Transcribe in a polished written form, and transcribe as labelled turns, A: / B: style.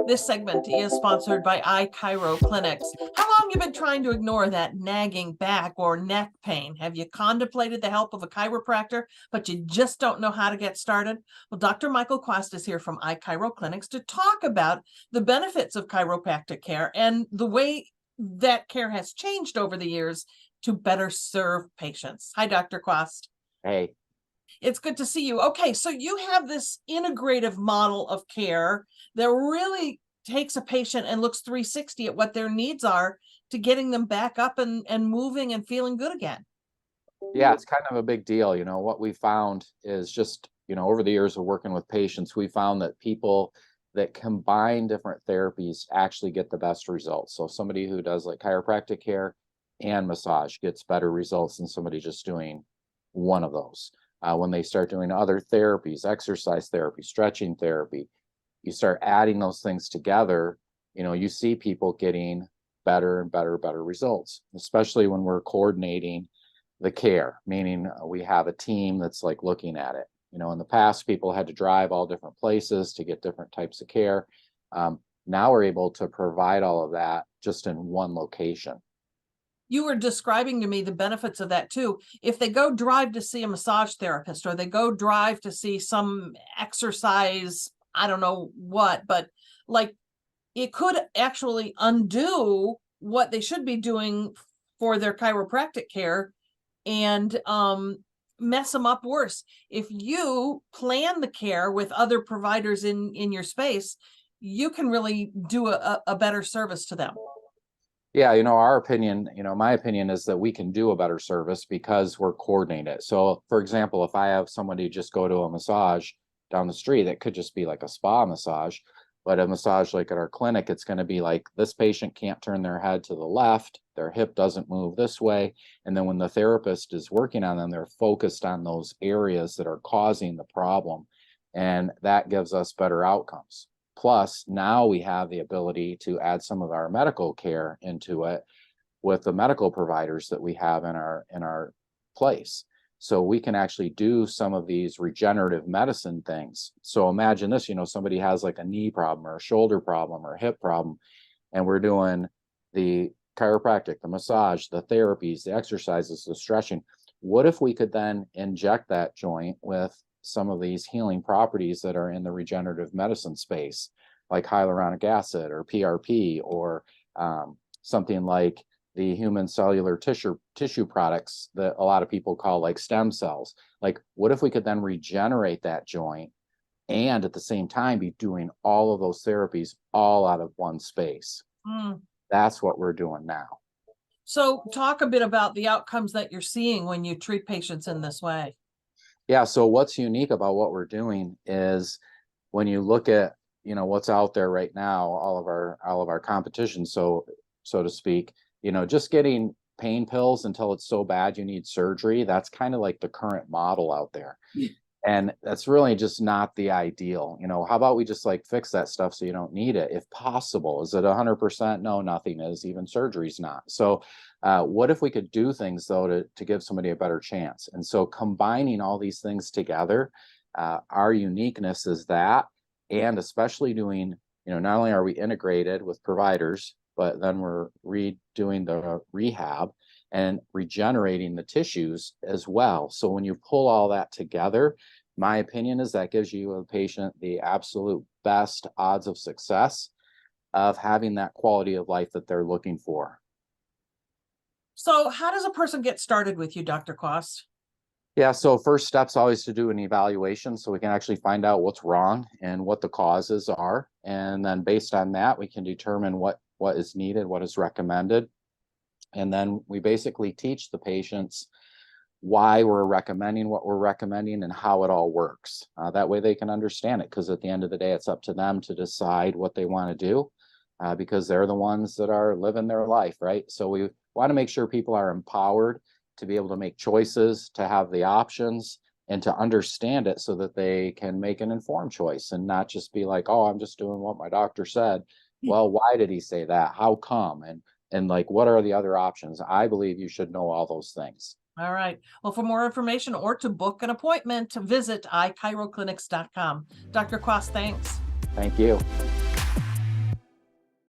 A: This segment is sponsored by iChiro Clinics. How long have you been trying to ignore that nagging back or neck pain? Have you contemplated the help of a chiropractor, but you just don't know how to get started? Well, Dr. Michael Kwast is here from iChiro Clinics to talk about the benefits of chiropractic care and the way that care has changed over the years to better serve patients. Hi, Dr. Kwast.
B: Hey,
A: It's good to see you. Okay, so you have this integrative model of care that really takes a patient and looks 360 at what their needs are to getting them back up and moving and feeling good again.
B: yeah, it's kind of a big deal. What we found is just, over the years of working with patients, we found that people that combine different therapies actually get the best results. So somebody who does like chiropractic care and massage gets better results than somebody just doing one of those. When they start doing other therapies, exercise therapy, stretching therapy, you start adding those things together, you see people getting better and better results, especially when we're coordinating the care, meaning we have a team that's like looking at it. In the past, people had to drive all different places to get different types of care. Now we're able to provide all of that just in one location.
A: You were describing to me the benefits of that too. If they go drive to see a massage therapist or they go drive to see some exercise, I don't know what, but like it could actually undo what they should be doing for their chiropractic care and mess them up worse. If you plan the care with other providers in your space, you can really do a better service to them.
B: Yeah, my opinion is that we can do a better service because we're coordinated. So, for example, if I have somebody just go to a massage down the street, it could just be like a spa massage, but a massage like at our clinic, it's going to be like this patient can't turn their head to the left, their hip doesn't move this way. And then when the therapist is working on them, they're focused on those areas that are causing the problem. And that gives us better outcomes. Plus, now we have the ability to add some of our medical care into it with the medical providers that we have in our place. So we can actually do some of these regenerative medicine things. So imagine this, somebody has like a knee problem or a shoulder problem or a hip problem, and we're doing the chiropractic, the massage, the therapies, the exercises, the stretching. What if we could then inject that joint with some of these healing properties that are in the regenerative medicine space, like hyaluronic acid or PRP, or something like the human cellular tissue products that a lot of people call like stem cells. Like, what if we could then regenerate that joint and at the same time be doing all of those therapies all out of one space?
A: Mm.
B: That's what we're doing now.
A: So talk a bit about the outcomes that you're seeing when you treat patients in this way.
B: Yeah, so what's unique about what we're doing is when you look at, what's out there right now, all of our competition, so to speak, just getting pain pills until it's so bad you need surgery, that's kind of like the current model out there. And that's really just not the ideal. How about we just like fix that stuff so you don't need it if possible? Is it 100%? No, nothing is. Even surgery's not. So what if we could do things though to give somebody a better chance? And so combining all these things together, our uniqueness is that, and especially doing, not only are we integrated with providers, but then we're redoing the rehab and regenerating the tissues as well. So when you pull all that together, my opinion is that gives you a patient the absolute best odds of success of having that quality of life that they're looking for.
A: So how does a person get started with you, Dr. Kwast?
B: Yeah, so first step's always to do an evaluation so we can actually find out what's wrong and what the causes are. And then based on that, we can determine what is needed, what is recommended. And then we basically teach the patients why we're recommending what we're recommending and how it all works. That way they can understand it, because at the end of the day, it's up to them to decide what they want to do, because they're the ones that are living their life, right? So we want to make sure people are empowered to be able to make choices, to have the options, and to understand it so that they can make an informed choice and not just be like, oh, I'm just doing what my doctor said. Well, why did he say that? How come? And like, what are the other options? I believe you should know all those things.
A: All right. Well, for more information or to book an appointment, visit ichiroclinics.com. Dr. Kwast, thanks.
B: Thank you.